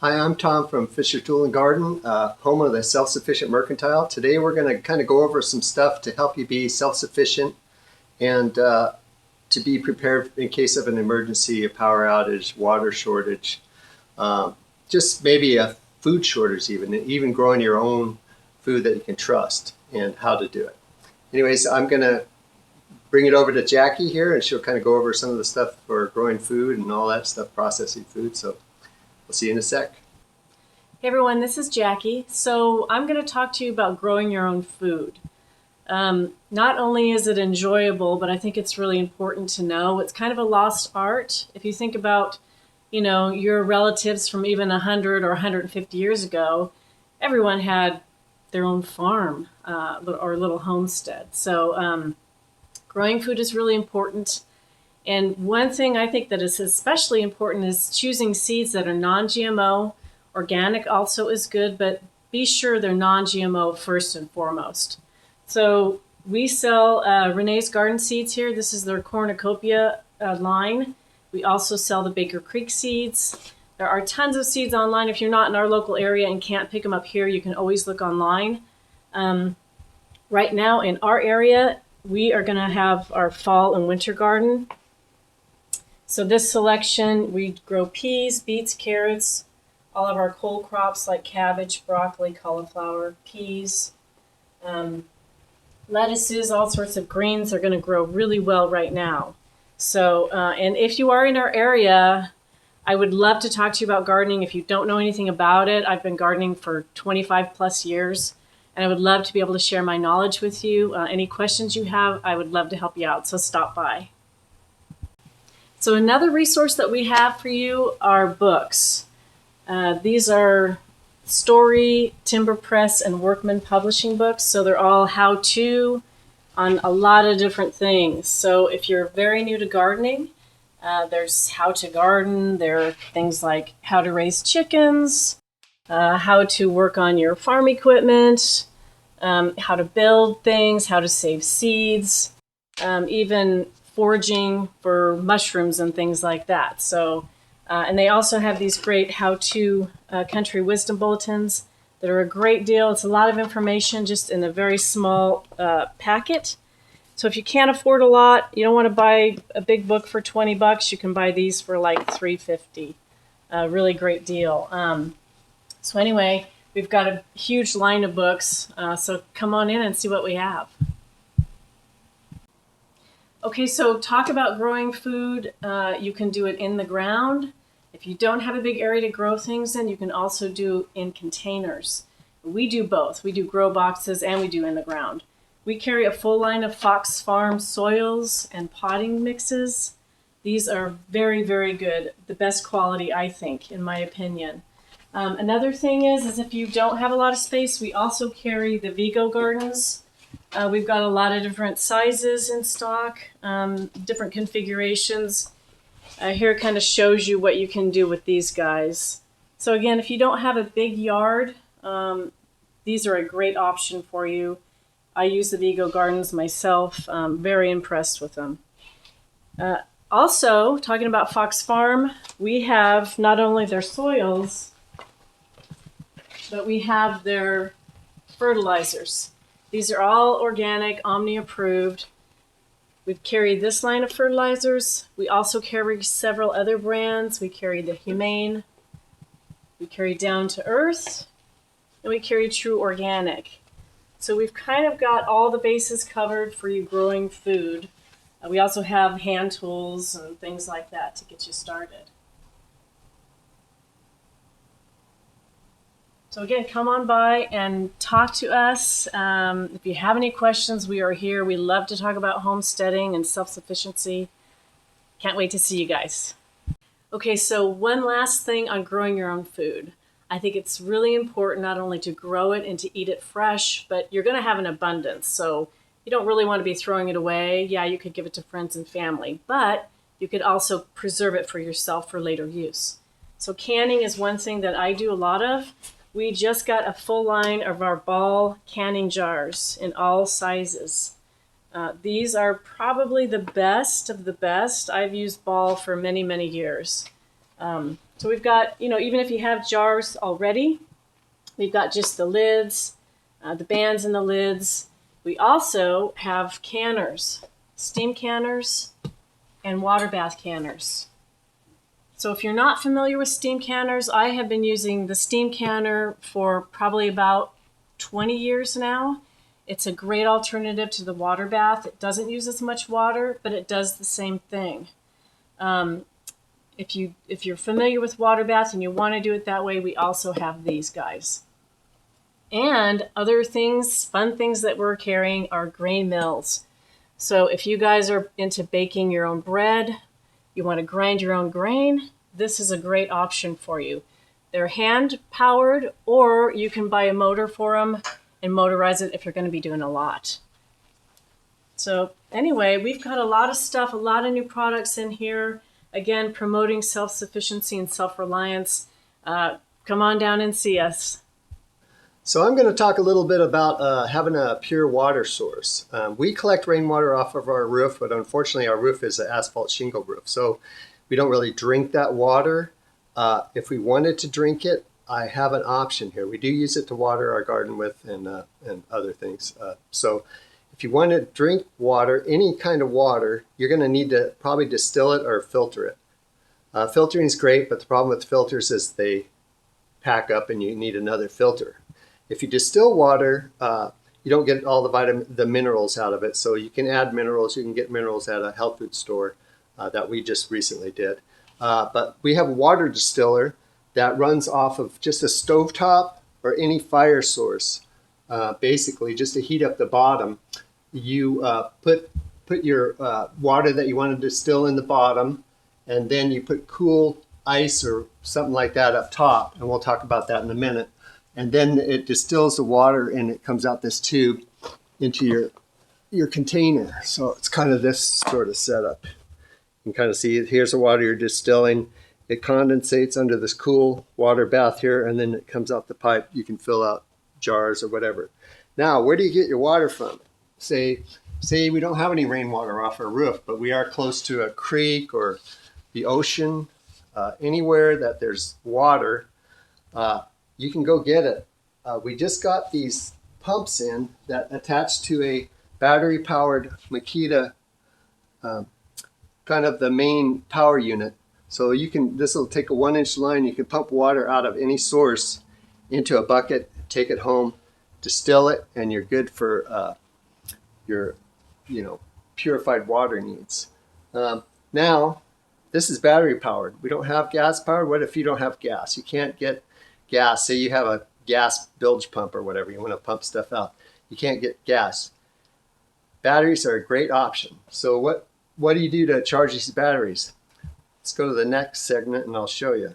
Hi, I'm Tom from Fischer Tool and Garden, home of the Self-Sufficient Mercantile. Today we're going to kind of go over some stuff to help you be self-sufficient and to be prepared in case of an emergency, a power outage, water shortage, just maybe a food shortage even growing your own food that you can trust and how to do it. Anyways, I'm going to bring it over to Jackie here and she'll kind of go over some of the stuff for growing food and all that stuff, processing food. So we'll see you in a sec. Hey everyone, this is Jackie. So I'm going to talk to you about growing your own food. Not only is it enjoyable, but I think it's really important to know. It's kind of a lost art. If you think about, your relatives from even 100 or 150 years ago, everyone had their own farm or little homestead. So growing food is really important. And one thing I think that is especially important is choosing seeds that are non-GMO. Organic also is good, but be sure they're non-GMO first and foremost. So we sell Renee's Garden Seeds here. This is their cornucopia line. We also sell the Baker Creek seeds. There are tons of seeds online. If you're not in our local area and can't pick them up here, you can always look online. Right now in our area, we are going to have our fall and winter garden. So this selection, we grow peas, beets, carrots, all of our cole crops like cabbage, broccoli, cauliflower, peas, lettuces, all sorts of greens are going to grow really well right now. So, and if you are in our area, I would love to talk to you about gardening. If you don't know anything about it, I've been gardening for 25 plus years, and I would love to be able to share my knowledge with you. Any questions you have, I would love to help you out, so stop by. So another resource that we have for you are books. These are Story, Timber Press, and Workman publishing books. So they're all how-to on a lot of different things. So if you're very new to gardening, there's how to garden. There are things like how to raise chickens, how to work on your farm equipment, how to build things, how to save seeds, even foraging for mushrooms and things like that. So, and they also have these great how-to country wisdom bulletins that are a great deal. It's a lot of information just in a very small packet. So if you can't afford a lot, you don't want to buy a big book for $20, you can buy these for like $3.50. Really great deal. So anyway, we've got a huge line of books, so come on in and see what we have. Okay, so talk about growing food. You can do it in the ground. If you don't have a big area to grow things in, you can also do in containers. We do both. We do grow boxes and we do in the ground. We carry a full line of Fox Farm soils and potting mixes. These are very, very good. The best quality, I think, in my opinion. Another thing is if you don't have a lot of space, we also carry the Vigo gardens. We've got a lot of different sizes in stock, different configurations. Here it kind of shows you what you can do with these guys. So again, if you don't have a big yard, these are a great option for you. I use the Vigo gardens myself. Very impressed with them. Also, talking about Fox Farm, we have not only their soils, but we have their fertilizers. These are all organic, Omni approved. We've carried this line of fertilizers. We also carry several other brands. We carry the Humane, we carry Down to Earth, and we carry True Organic. So we've kind of got all the bases covered for you growing food. We also have hand tools and things like that to get you started. So again, come on by and talk to us. If you have any questions, we are here. We love to talk about homesteading and self-sufficiency. Can't wait to see you guys. Okay, so one last thing on growing your own food. I think it's really important not only to grow it and to eat it fresh, but you're going to have an abundance. So you don't really want to be throwing it away. Yeah, you could give it to friends and family, but you could also preserve it for yourself for later use. So canning is one thing that I do a lot of. We just got a full line of our ball canning jars in all sizes. These are probably the best of the best. I've used ball for many, many years. So we've got, even if you have jars already, we've got just the lids, the bands and the lids. We also have canners, steam canners and water bath canners. So if you're not familiar with steam canners, I have been using the steam canner for probably about 20 years now. It's a great alternative to the water bath. It doesn't use as much water, but it does the same thing. If you're familiar with water baths and you want to do it that way, we also have these guys. And other things, fun things that we're carrying are grain mills. So if you guys are into baking your own bread, you want to grind your own grain, this is a great option for you. They're hand powered, or you can buy a motor for them and motorize it if you're going to be doing a lot. So anyway, we've got a lot of stuff, a lot of new products in here. Again, promoting self-sufficiency and self-reliance. Come on down and see us. So I'm going to talk a little bit about having a pure water source. We collect rainwater off of our roof, but unfortunately our roof is an asphalt shingle roof. So we don't really drink that water. If we wanted to drink it, I have an option here. We do use it to water our garden with and other things. So if you want to drink water, any kind of water, you're going to need to probably distill it or filter it. Filtering is great, but the problem with filters is they pack up and you need another filter. If you distill water, you don't get all the minerals out of it. So you can add minerals. You can get minerals at a health food store that we just recently did. But we have a water distiller that runs off of just a stovetop or any fire source. Basically, just to heat up the bottom, you put your water that you want to distill in the bottom, and then you put cool ice or something like that up top, and we'll talk about that in a minute. And then it distills the water and it comes out this tube into your container. So it's kind of this sort of setup. You can kind of see it. Here's the water you're distilling. It condensates under this cool water bath here, and then it comes out the pipe. You can fill out jars or whatever. Now, where do you get your water from? Say we don't have any rainwater off our roof, but we are close to a creek or the ocean, anywhere that there's water. You can go get it. We just got these pumps in that attach to a battery-powered Makita, kind of the main power unit. So this will take a 1-inch line. You can pump water out of any source into a bucket, take it home, distill it, and you're good for your purified water needs. Now, this is battery-powered. We don't have gas-powered. What if you don't have gas? You can't get gas. Say you have a gas bilge pump or whatever, you want to pump stuff out. You can't get gas. Batteries are a great option. So what do you do to charge these batteries? Let's go to the next segment and I'll show you.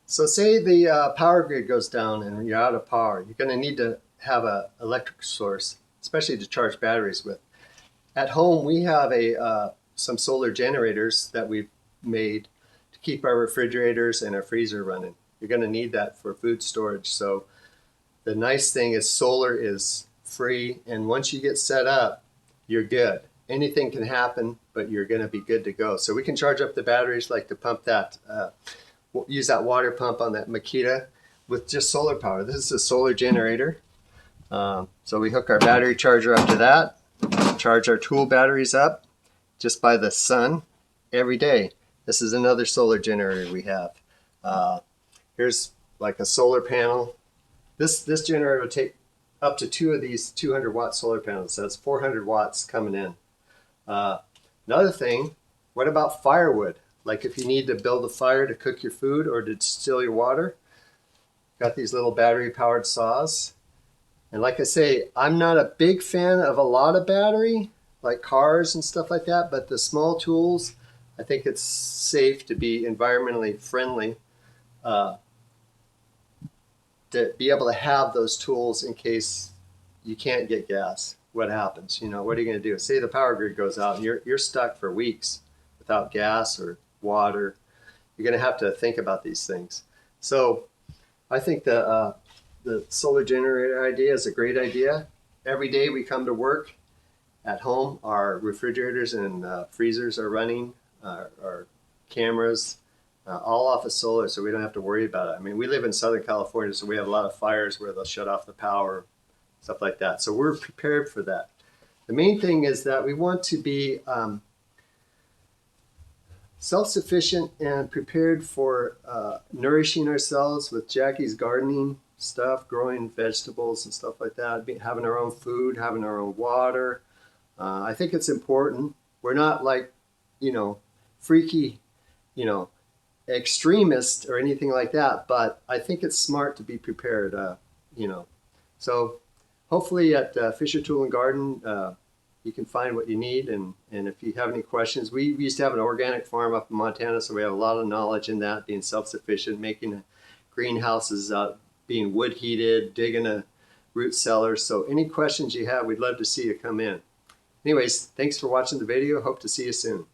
So say the power grid goes down and you're out of power. You're going to need to have an electric source, especially to charge batteries with. At home, we have some solar generators that we've made to keep our refrigerators and our freezer running. You're going to need that for food storage. So the nice thing is solar is free, and once you get set up, you're good. Anything can happen, but you're going to be good to go. So we can charge up the batteries, like to pump that, use that water pump on that Makita with just solar power. This is a solar generator. So we hook our battery charger up to that, charge our tool batteries up just by the sun every day. This is another solar generator we have. Here's like a solar panel. This generator will take up to 2 of these 200-watt solar panels. So that's 400 watts coming in. Another thing, what about firewood? Like if you need to build a fire to cook your food or to distill your water, got these little battery-powered saws. And like I say, I'm not a big fan of a lot of battery, like cars and stuff like that, but the small tools, I think it's safe to be environmentally friendly. To be able to have those tools in case you can't get gas. What happens? What are you going to do? Say the power grid goes out and you're stuck for weeks without gas or water. You're going to have to think about these things. So I think the solar generator idea is a great idea. Every day we come to work at home, our refrigerators and freezers are running, our cameras, all off of solar, so we don't have to worry about it. I mean, we live in Southern California, so we have a lot of fires where they'll shut off the power, stuff like that. So we're prepared for that. The main thing is that we want to be self-sufficient and prepared for nourishing ourselves with Jackie's gardening stuff, growing vegetables and stuff like that, having our own food, having our own water. I think it's important. We're not like, freaky, extremist or anything like that, but I think it's smart to be prepared, So hopefully at Fischer Tool and Garden, you can find what you need. And if you have any questions, we used to have an organic farm up in Montana, so we have a lot of knowledge in that, being self-sufficient, making greenhouses, being wood heated, digging a root cellar. So any questions you have, we'd love to see you come in. Anyways, thanks for watching the video. Hope to see you soon.